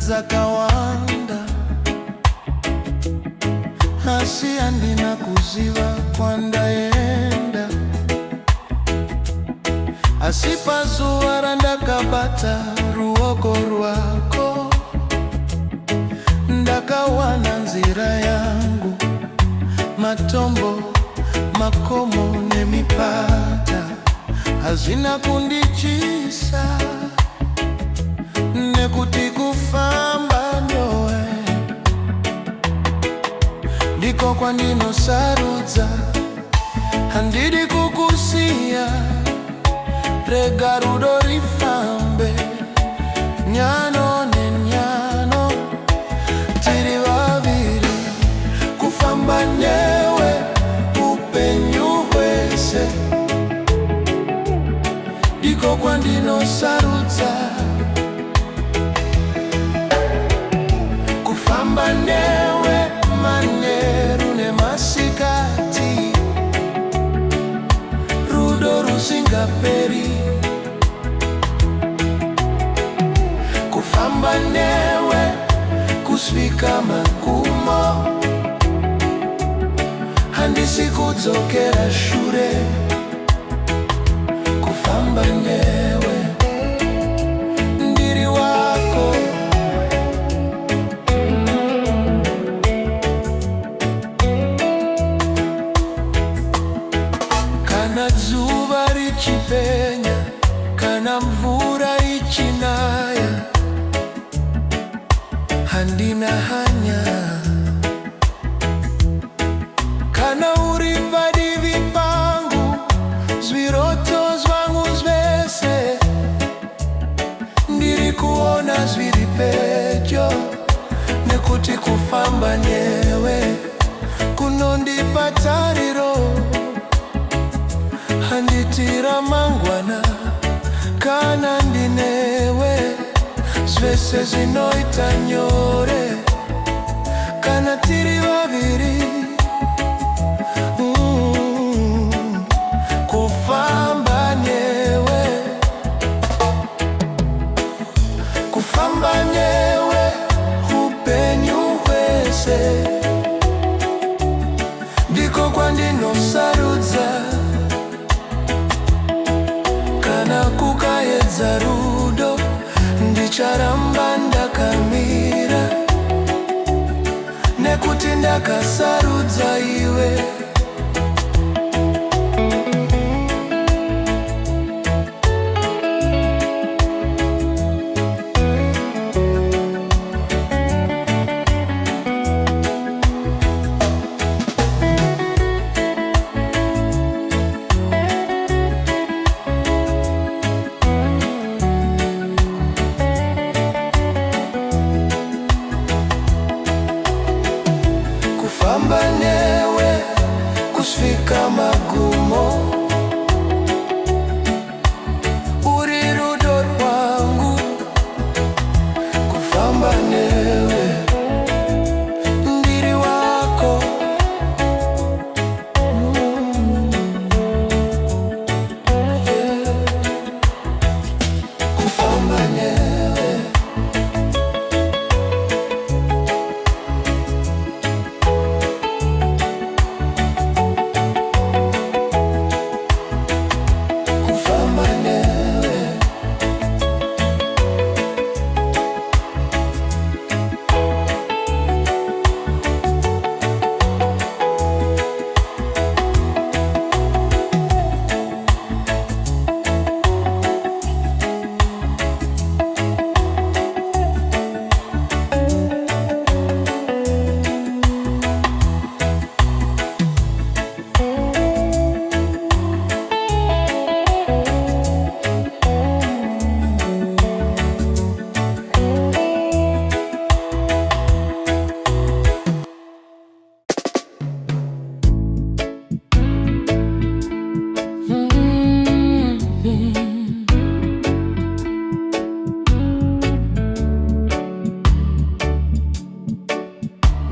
dzakawanda asi handina kuziva kwandaenda. Asi pazuva randakabata ruoko rwako ndakawana nzira yangu. Matombo, makomo nemipata hazvina kundichisa, nekuti kufamba newe ndiko kwandinosarudza. Handidi kukusiya, rega rudo rifambe nyano nenyano, tiri vaviri kufamba newe upenyu hwese ndiko kwandinosarudza. Kufamba newe manheru nemasikati, rudo rusingaperi. Kufamba newe kusvika magumo, handisi kudzokera shure. Kufamba newe ndiri wako. Kana dzuva richipenya, kana mvura ichinaya, handina hanya. Kana uri padivi pangu, zviroto zvangu zvese ndiri kuona zviri pedyo, nekuti kufamba newe kunondipa tariro. Handitira mangwana kana ndinewe, zvese zvinoita nyore kana tiri vaviri. Kufamba newe, kufamba newe upenyu hwese ndiko kwandinosarudza. Kana kukaedza rudo, ndicharamba ndakamira, nekuti ndakasarudza iwe. Kufamba newe kusvika magumo, uri rudo rwangu. Kufamba newe ndiri wako. Kufamba newe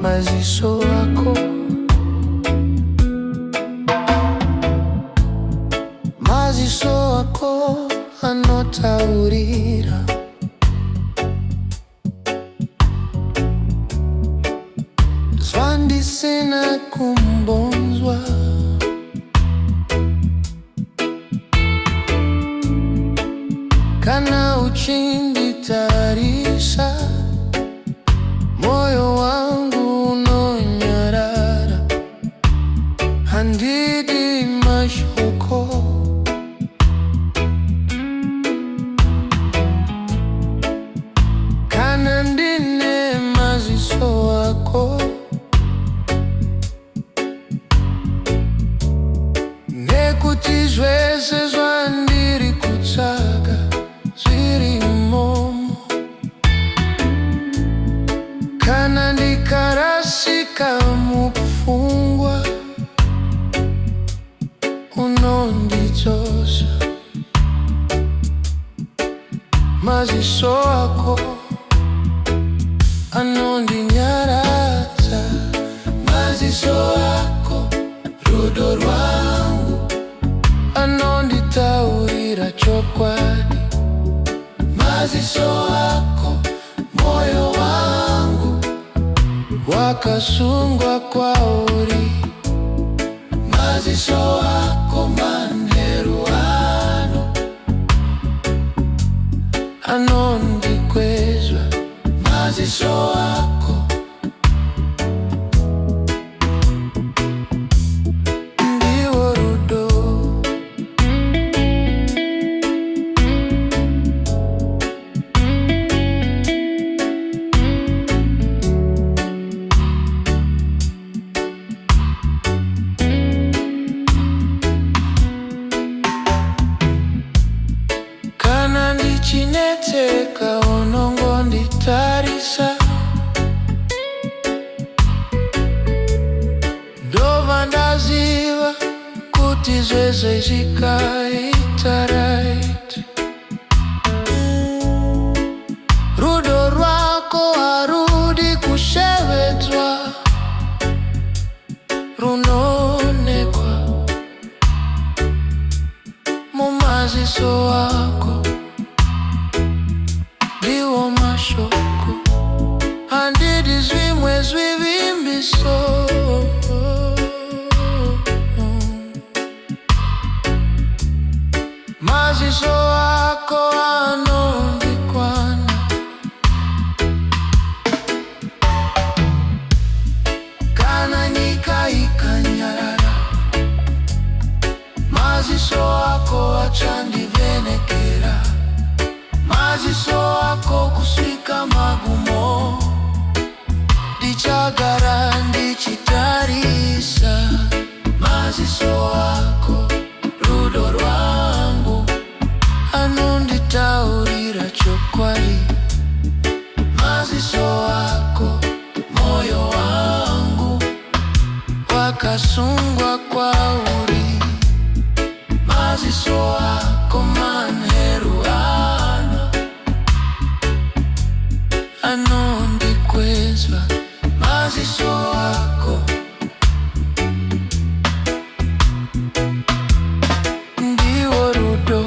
maziso ako, maziso ako anotaurira sina kumbonzwa. Kana uchinditarisha moyo wangu unonyarara, handidi mashuko. Kana ndine maziso wako, nekutizwese zwandiri kutsaga zviri momo. Kana ndikarasika mukufungwa, unondidzosa. Maziso ako anondinyaradza. Maziso ako rudo rwangu, anonditaurira chokwadi. Maziso ako moyo wangu wakasungwa kwauri. Maziso ako manheru ano anondikwezva. Maziso ako ndiwo rudo. Kana ndichineteka unongonditarisa, ndobva ndaziva kuti zvese zvikaita right. Rudo rwako harudi kushevedzwa, runoonekwa mumaziso ako. Ndiwo mashoko, handidi zvimwe zvivimbiso. Maziso ako anondikwana. Kana nyika ikanyarara, maziso ako achandivhenekera. Maziso ako kusvika magumo, ndichagara ndichitarisa. Maziso ako rudo rwangu, anonditaurira chokwadi. Maziso ako moyo wangu wakasungwa kwauri. Maziso ako manheru ano anondikwezva. Maziso ako ndiwo rudo.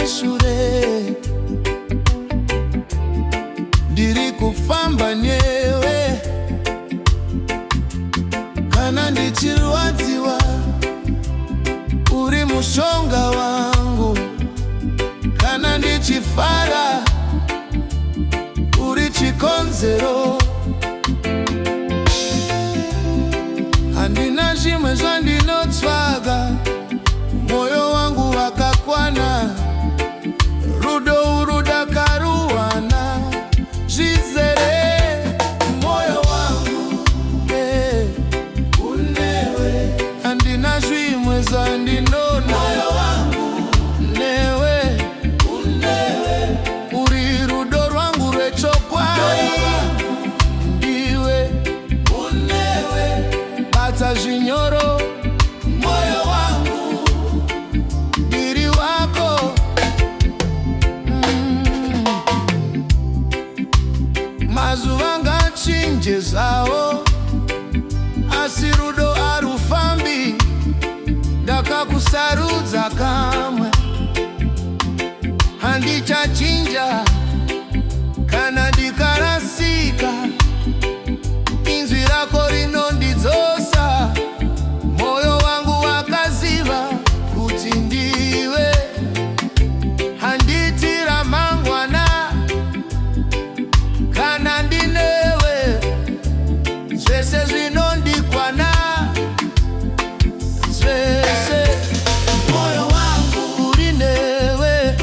shure ndiri kufamba newe kana ndichirwadziwa uri mushonga wangu kana ndichifara uri chikonzero handina zvimwe zvandinotsvaga moyo wangu wakakwana rudo urudakaruwana zvizere moyo wangu unewe handina zvimwe zvandinona moyo wangu newe unewe uri rudo rwangu rwechokwadi ndiwe unewe bata zvinyoro moyo wangu ndiri wako mazuva ngachinje zvawo asi rudo arufambi ndakakusarudza kamwe handichachinja kana ndikarasika inzwi rako rinondidzosa moyo wangu wakaziva kuti ndiwe handiti ramangwana kana ndinewe zvese zvinondikwana zvese moyo wangu uri newe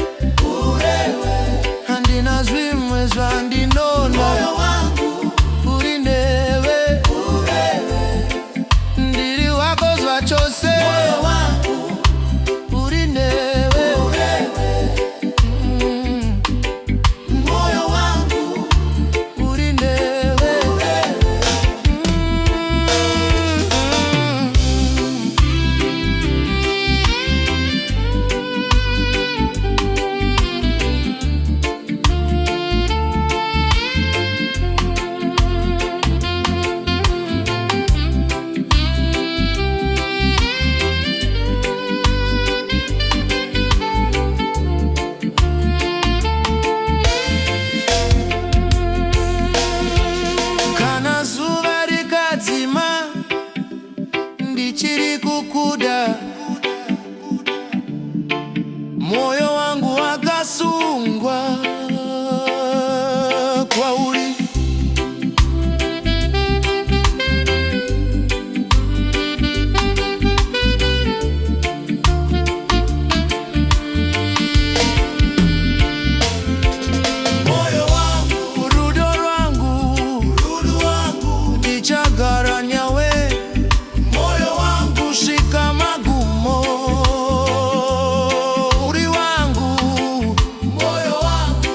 handina zvimwe zvandinona moyo wangu uri newe ndiri wako zvachose moyo wangu uri newe moyo wangu uri newe kana zuva rikadzima ndichiri kukuda moyo wangu wakasungwa kwauri moyo wangu rudo rwangu ndichagara nawe moyo wangu shika magumo uri wangu moyo wangu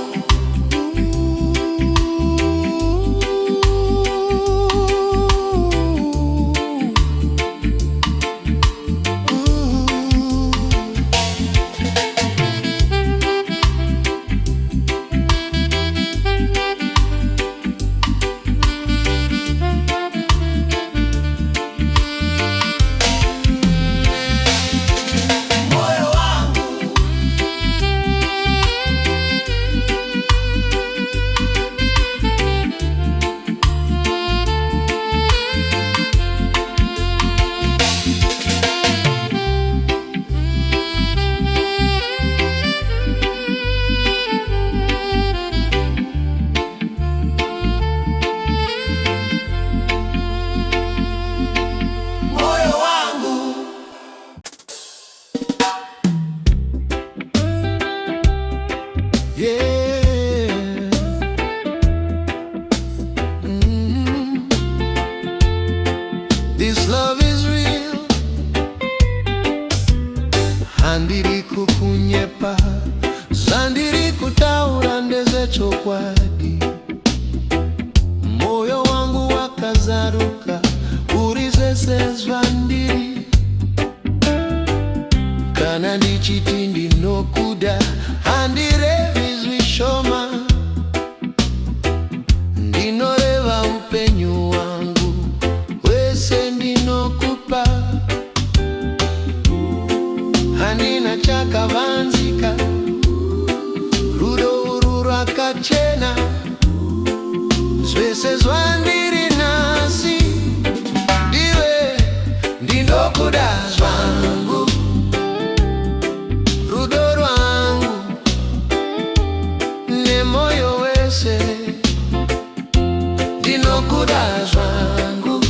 moyo wangu moyo wangu yeah. This love is real handiri kukunyepa zandiri kutaura ndezvechokwadi moyo wangu wakazaruka uri zvese zvandiri kana ndichiti ndinokuda handirevi zvishoma ndinoreva upenyu wangu wese ndinokupa handina chakavanzika wakachena zwese zwandiri nasi ndiwe ndinokuda zvangu rudo rwangu nemoyo wese ndinokuda zvangu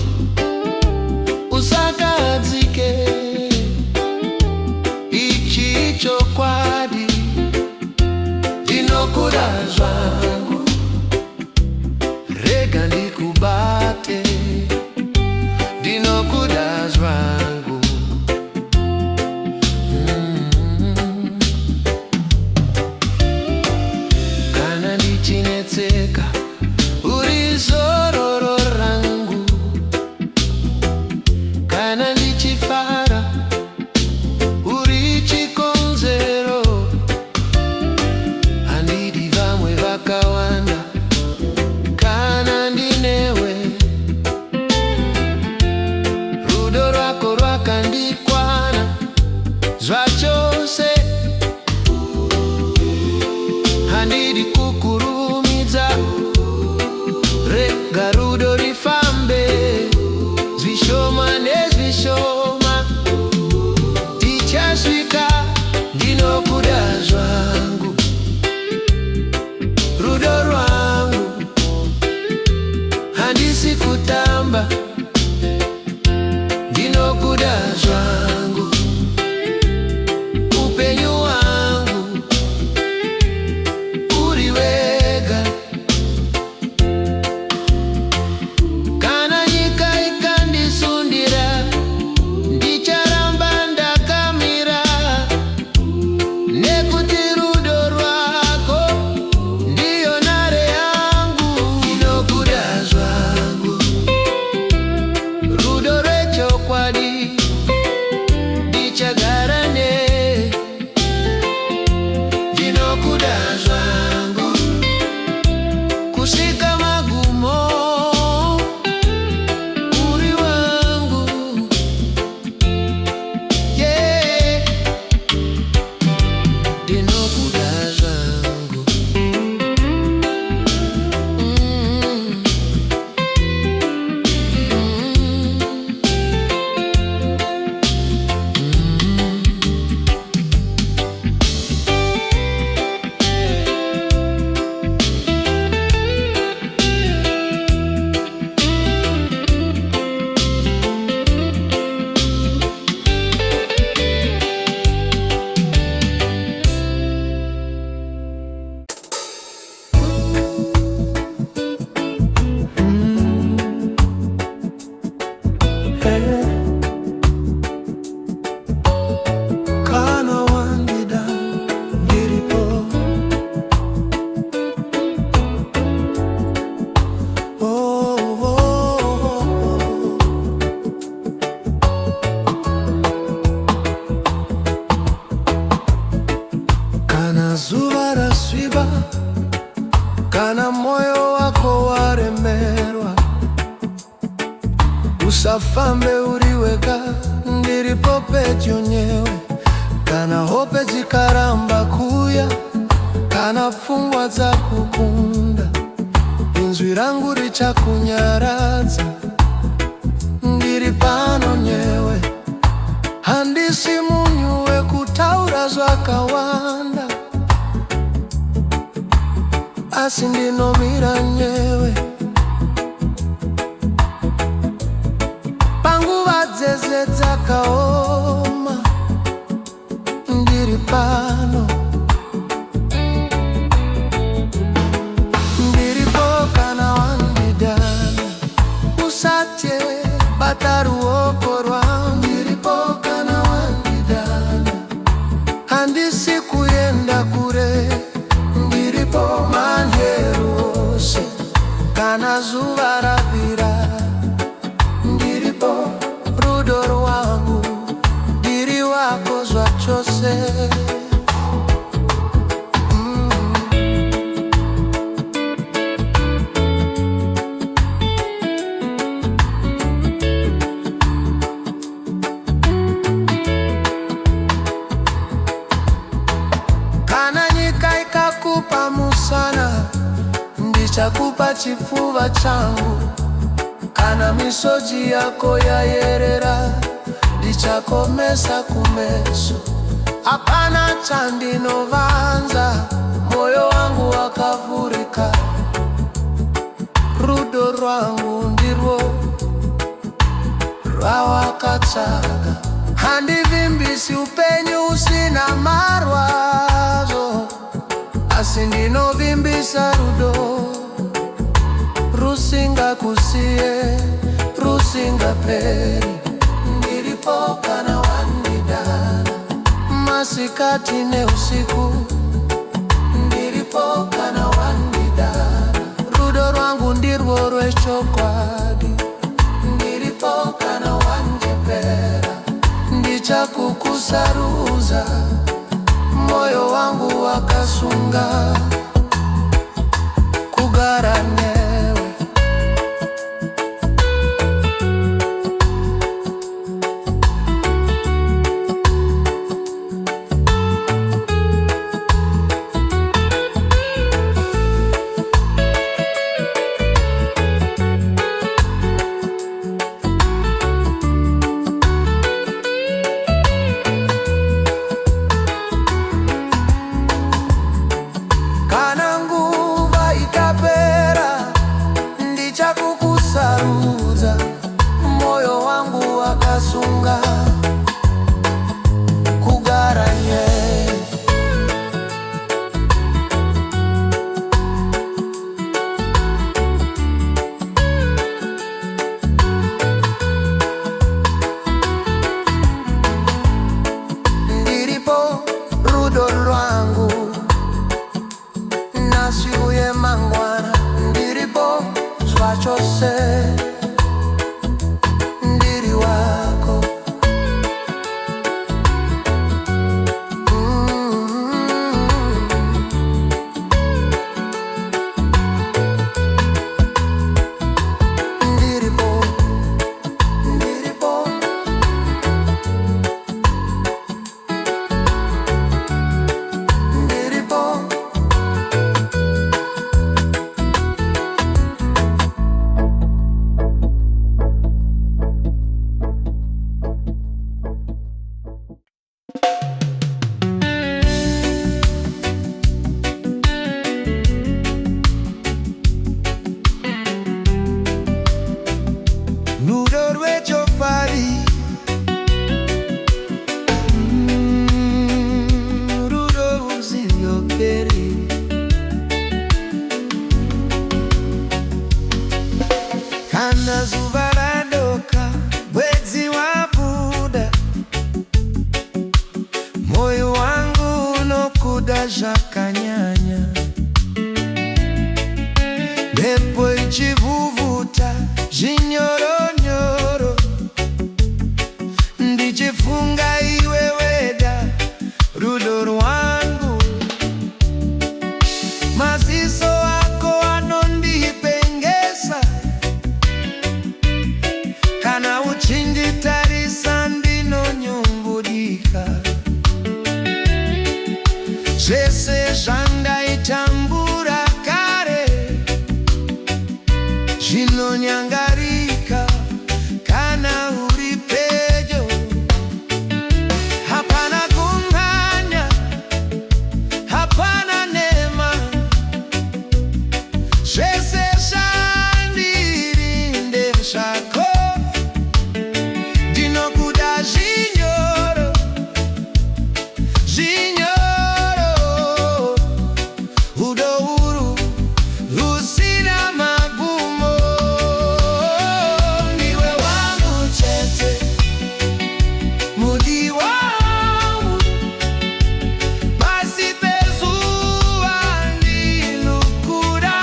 usakadzike ichi chokwadi ndinokuda zvangu rega ndikubate ndinokuda zvangu kana ndichinetseka uri zororo rangu kana ndichifara uri chikonzero handidi vamwe vakawanda kana ndinewe rudo rwako rwakandikwana zvachose handidi kukurumidza rega rudo rifambe zvishoma nezvishoma tichasvika ndinokuda zvangu rudo rwangu handisi kutamba ndinokuda zvangu upenyu wangu uri wega kana nyika ikandisundira ndicharamba ndakamira nekuti rudo rwako ndiyo nhare yangu ndinokuda zvangu rudo rwechokwadi ndichagara ne ndinokuda zvangu kusvika magumo uri wangu yeah. Ndinokuda zvangu kana wandida ndiripo oh, oh, oh. Kana zuva rasviba kana moyo wako waremerwa usafambe uri wega ndiripo pedyo nyewe kana hope dzikaramba kuya kana pfungwa dzakukunda inzwi rangu richakunyaradza ndiri pano nyewe handisi munyu wekutaura zvakawanda asi ndinomira nyewe panguva dzese dzakaoma ndiri pano ndiripo kana wandidana usatye bata ruoko rwangu ndiripo kana wandidana handisi kuenda kure ndiripo manheru ose kana zuva ravira ndiripo rudo rwangu ndiri wako zvachose kana nyika ikakupa musana ndichakupa chifuva changu, kana misozi yako yayerera, ndichakomesa kumeso. Hapana chandinovanza, moyo wangu wakavurika. Rudo rwangu ndirwo rwawakatsaka, handivimbisi upenyu usina marwazo, asi ndinovimbisa rudo rusingakusiye, rusingaperi. Ndiripo kana wandidana, masikati ne usiku, ndiripo kana wandidana. Rudo rwangu ndirwo rwechokwadi, ndiripo kana wandipera. Ndichakukusaruza, moyo wangu wakasunga kugara newe. Moyo wangu wakasunga kugara nye. Ndiripo rudo rwangu nasiuye mangwana, ndiripo zwachose ndiri wako. Ndiripo, ndiripo, ndiripo. Rudo rwechofari, rudo rusingaperi. Kana zuva radoka, mwezi wabuda, moyo wangu unokuda zvakanyanya. Mhepo ichivuvuta zvinyoronyoro, ndichifunga iwe weda, rudo rwangu. Maziso ako anondipengesa, kana uchinditarisa ndinonyungudika. Zvese zvandaitambura kare zvinonyangarika kana uri pedyo. Hapana kumhanya, hapana nema, zvese zvandiri ndezvako. Ndinokuda zvinyoro, zvinyoro, rudo uru rusina magumo. Ndiwe wangu chete, mudi wangu, pasi pezuva ndinokura.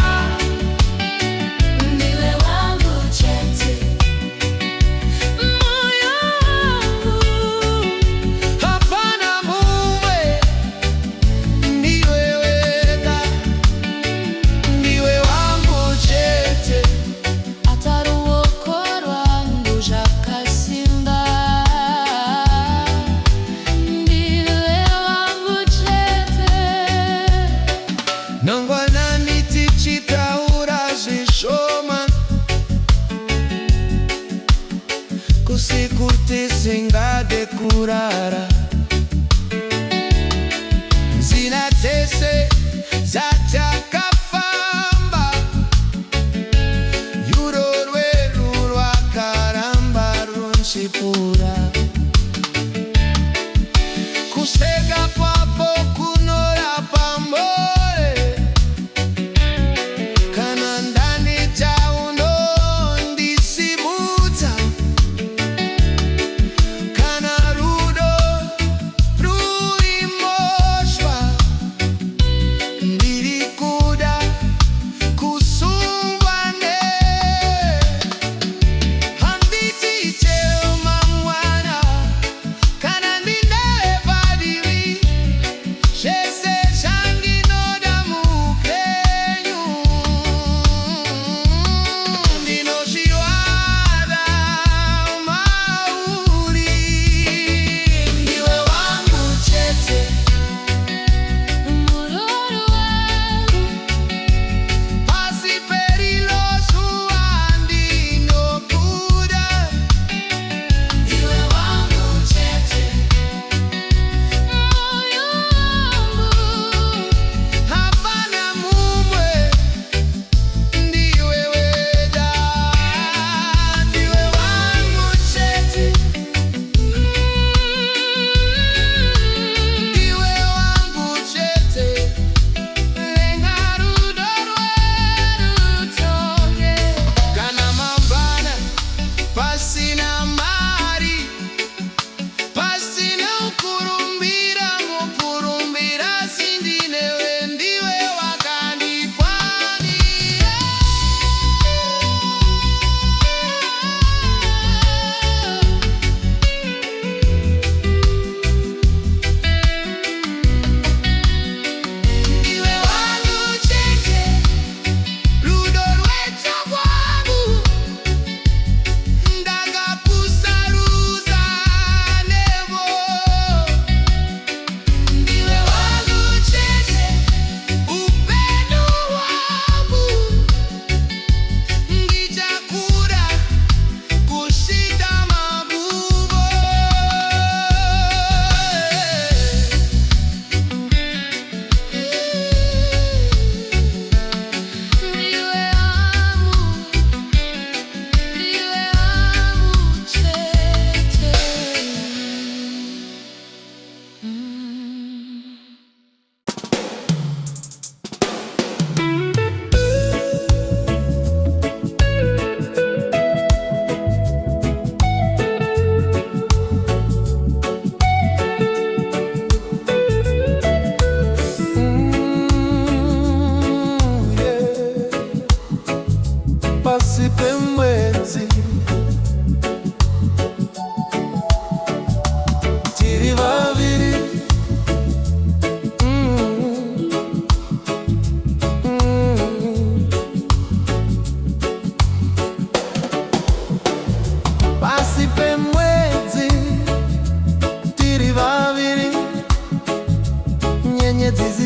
Ndiwe wangu chete, moyo wangu, Hapana mumwe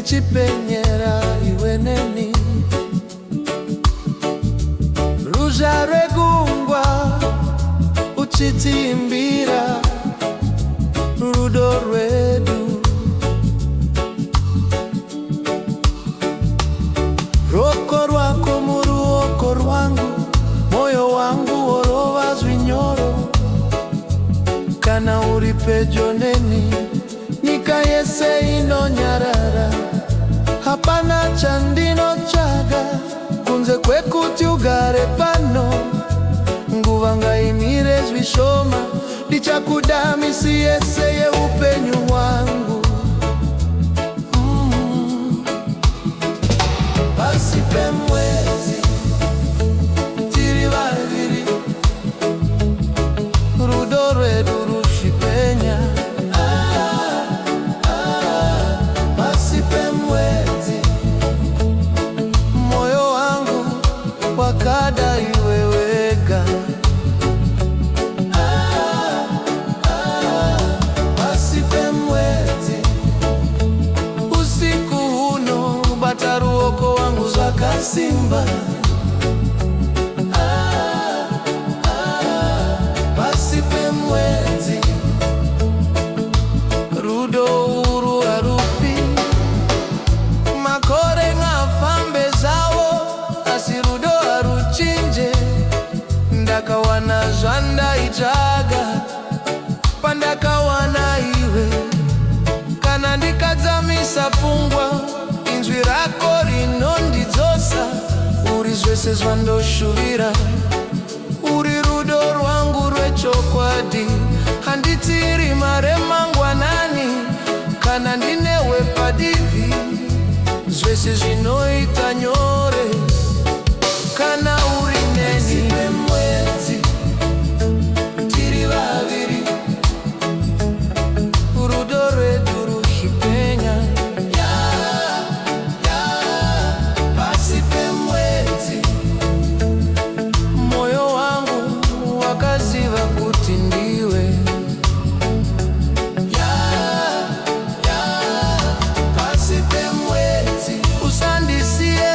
zichipenyera iweneni ruja regungwa uchitimbira rudo rwedu roko rwako muruoko rwangu moyo wangu worova zvinyoro kana uri pedyo neni nyika yese inonyarara hapana chandinotsvaga kunze kwekuti ugare pano nguva ngaimire zvishoma ndichakuda misi yese yeupenyu hwangu pasi pemwedzi tiri vaviri rudo rwedu ruchipenya pasi pemwedzi moyo wangu wakada iwe wega pasi pemwedzi usiku huno bata ruoko wangu zvakasimba pasi pemwedzi rudo uru harufi makore ngafambe zavo asi rudo haruchinje ndakawana zvandaitsvaga pandakawana iwe kana ndikadzamisa pfungwa inzwi rako rinondidzosa uri zvese zvandoshuvira uri rudo rwangu rwechokwadi handitiri mare mangwanani kana ndinewe padivi zvese zvinoita nyore kana uri neni pemwedzi tiri vaviri rudo rwedu ruchipenya pasi pemwedzi moyo wangu wakaziva kuti ndiwe pasi pemwedzi usandisiye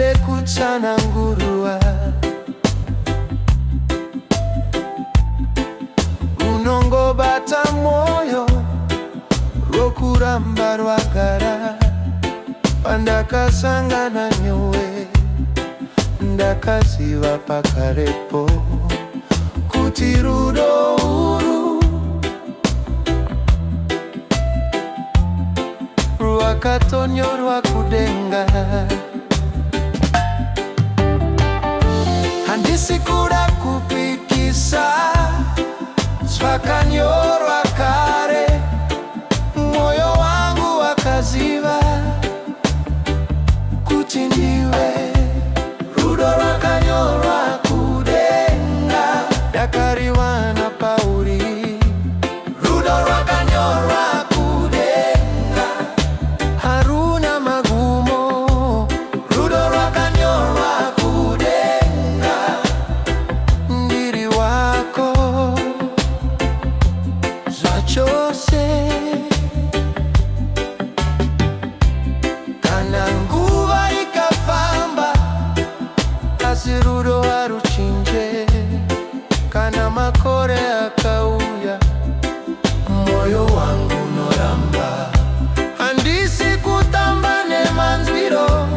singade kuchana ngurua unongo bata moyo rokuramba rwagara pandakasangana nyowe ndakaziva pakarepo kuti rudo uru rwakatonyorwa kudenga. Handisi kuda kupikisa zvakanyorwa kare, moyo wangu wakaziva kuti ndiwe rudo rwakanyorwa kudenga. Dakariwa na Pauri, rudo rwakanyorwa kudenga. Haruna Magumo, rudo rwakanyorwa kudenga. Ndiri wako zvachose kana nguva ikafamba, asi rudo haruchinje. Kana makore akauya, moyo wangu noramba. Handisi kutamba nemanzwiro,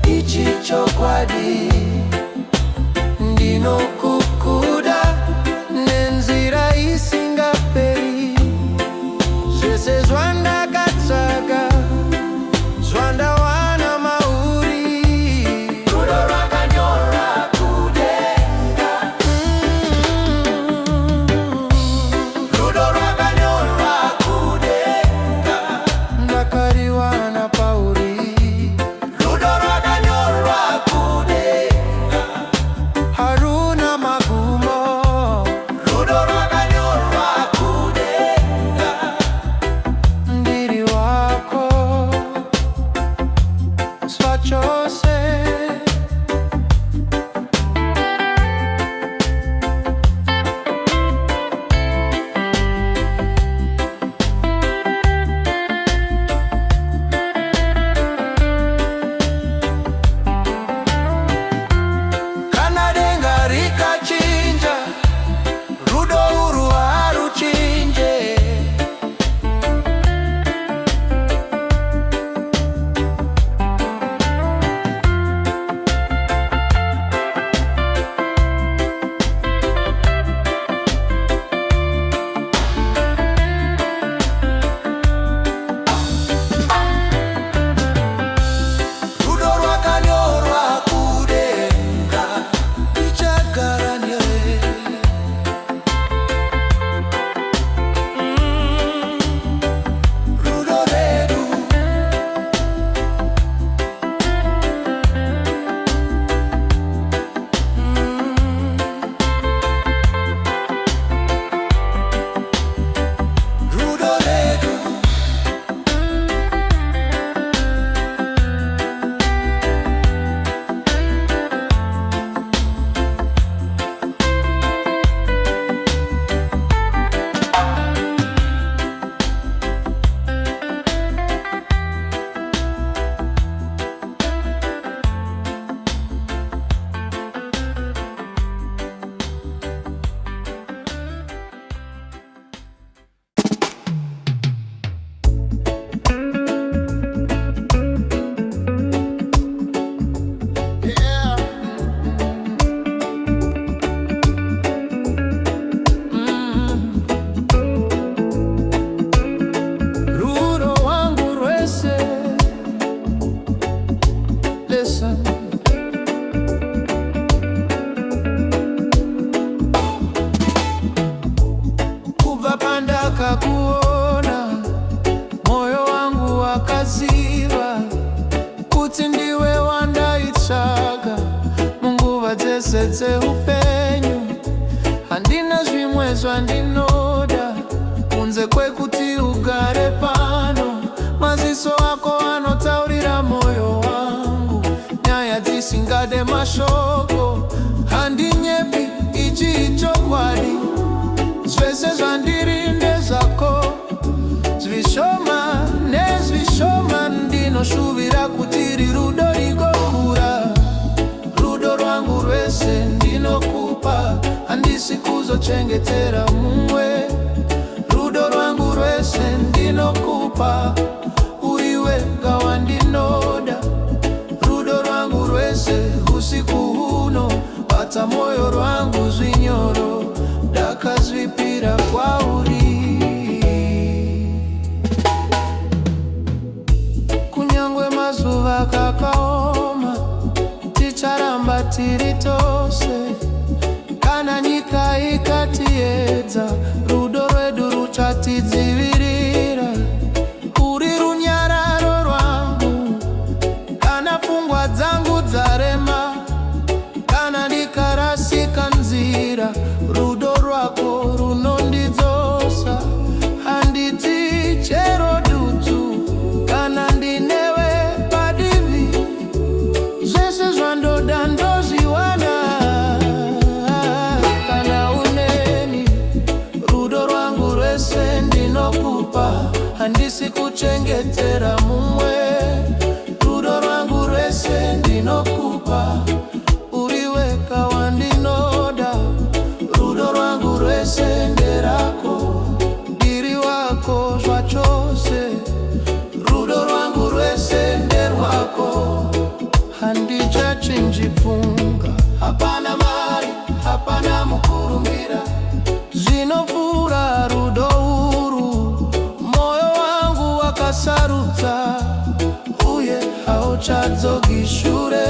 ichi chokwadi. Ndinokukuda nenzira isingaperi, zvese zvandakatsaga zvandawana mauri. Rudo rwakanyorwa kudenga. Rudo rwakanyorwa kudenga. Ndakariwa na Pauri, rudo rwakanyorwa kudenga. Haruna Magumo, rudo rwakanyorwa kudenga. Ndiri wako zvachose. Kana denga rikachinja, rudo uru haruchinje. Rudo rwakanyorwa kudenga, ichagara newe. Rudo redu rudo redu. Rudo wangu rwese, listen. Kubva pandakakuona, moyo wangu wakaziva kuti ndiwe wandaitsvaga munguva dzese dzeupenyu. Handina zvimwe zvandinoda kunze kwekuti ugare pano. Maziso ako anotaurira moyo wangu, nyaya dzisingade mashoko. Handinyepi, ichi chokwadi. Zvese zvandiri ndezvako, zvishoma nezvishoma. Ndinoshuvira kuti rudo rigo uzochengetera mumwe. Rudo rwangu rwese ndinokupa, uriwe gawa ndinoda. Rudo rwangu rwese usiku huno, bata moyo rwangu zvinyoro, ndakazvipira kwauri. Kunyangwe mazuva kakaoma, ticharamba tiri tose. Kana nyika ikatiedza, rudo rwedu ruchatidzivirira. Uri runyararo rwangu, kana pfungwa dzangu dzarema. Kana ndikarasika nzira, rudo rwako runondidzosa. Handiti chero dutu, kana ndinewe padivi. Zvese zvandoda ndozviwana kana uneni. Rudo rwangu rwese ndinokupa, handisi kuchengetera mumwe. Rudo rwangu rwese ndinokupa, uriwe gawa ndinoda. Rudo rwangu rwese nderako, ndiri wako zvachose. Rudo rwangu rwese nderwako, handichatsinjipfunga. Hapana mari, hapana mukurumbira, zvinopfuura rudo uru. Moyo wangu wakasarudza, uye hauchadzoki shure.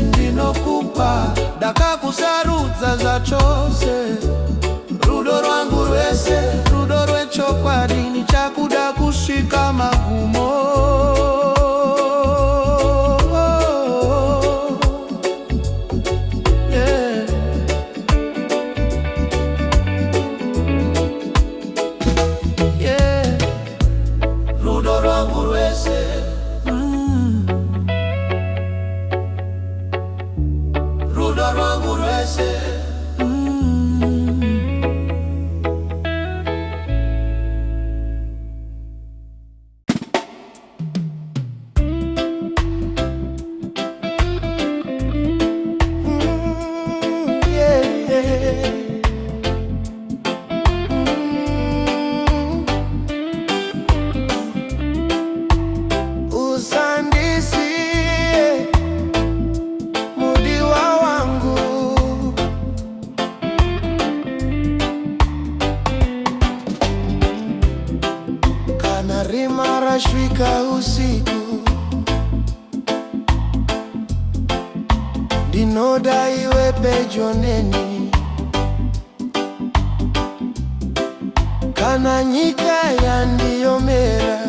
Ndinokupa, ndakakusarudza zvachose. Rudo rwangu rwese, rudo rwechokwadi, nichakuda kusvika magumo. Yeah. Yeah. Rudo rwangu rwese, rudo rwangu rwese. Usandisie mudiwa wangu, kana rima rasvika usiku, ndinoda iwe pedyo neni. Kana nyika yandiomera,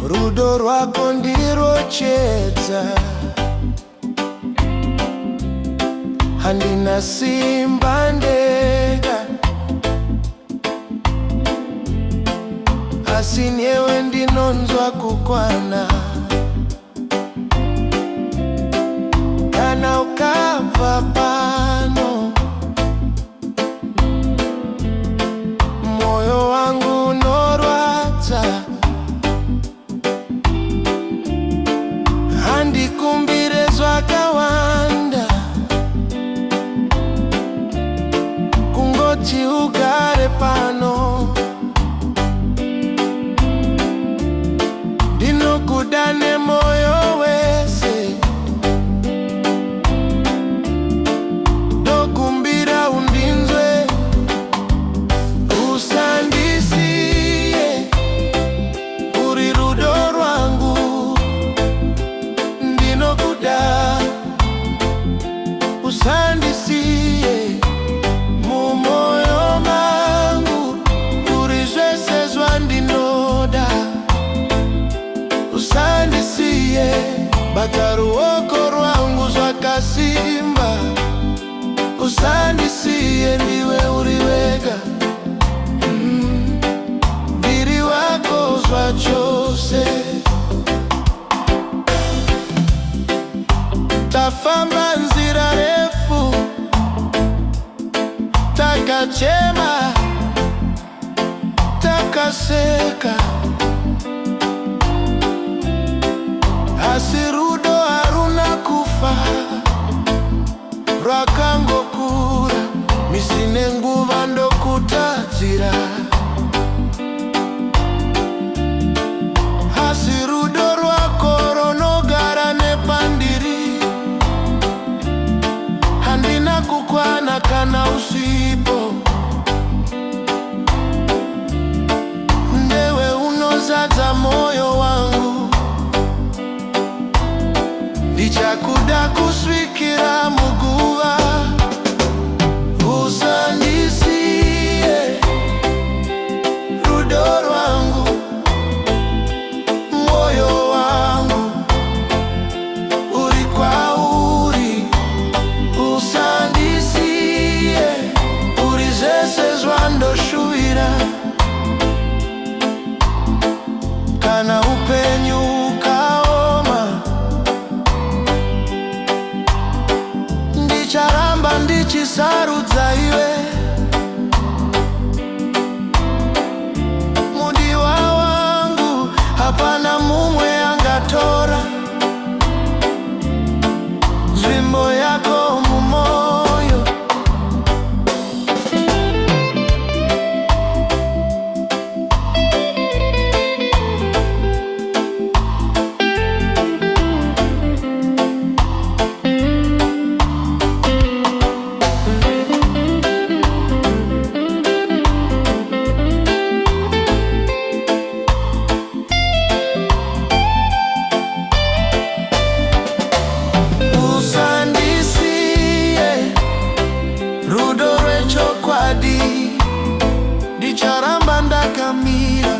rudo rwako ndirochedza. Handina simba ndega, asi newe ndinonzwa kukwana. Kana ukabva pano, moyo wangu unorwadza. Handikumbire zvakawanda, kungoti ugare pano. Ndinokuda nemoyo wese, ndokumbira undinzwe. Usandisiye, uri rudo rwangu, ndinokuda. Usandisiye, mumoyo mangu, uri zvese zvandinoda. Usandisiye, bata ruoko rwangu zvakasimba. usandisiye ndiwe uriwega mbiri wakozwa chose. Tafamba nzira refu takachema takaseka, asirudo haruna kufa rwakangokura misine nguva ndokutadzira. Asirudo rwako ronogara nepandiri, handina kukwana kana usipo. Ndewe unozadza moyo wangu, ndichakuda kusvikira muguva. Usandisiye rudo rwangu, moyo wangu uri kwauri. Usandisiye uri zese zvandoshuvira, kana upenyu ukaoma ndicharamba ndichisarudza iwe. Mudiwa wangu hapana mumwe angatora nzvimbo yako mumoyo. Rudo rwechokwadi ndicharamba ndakamira.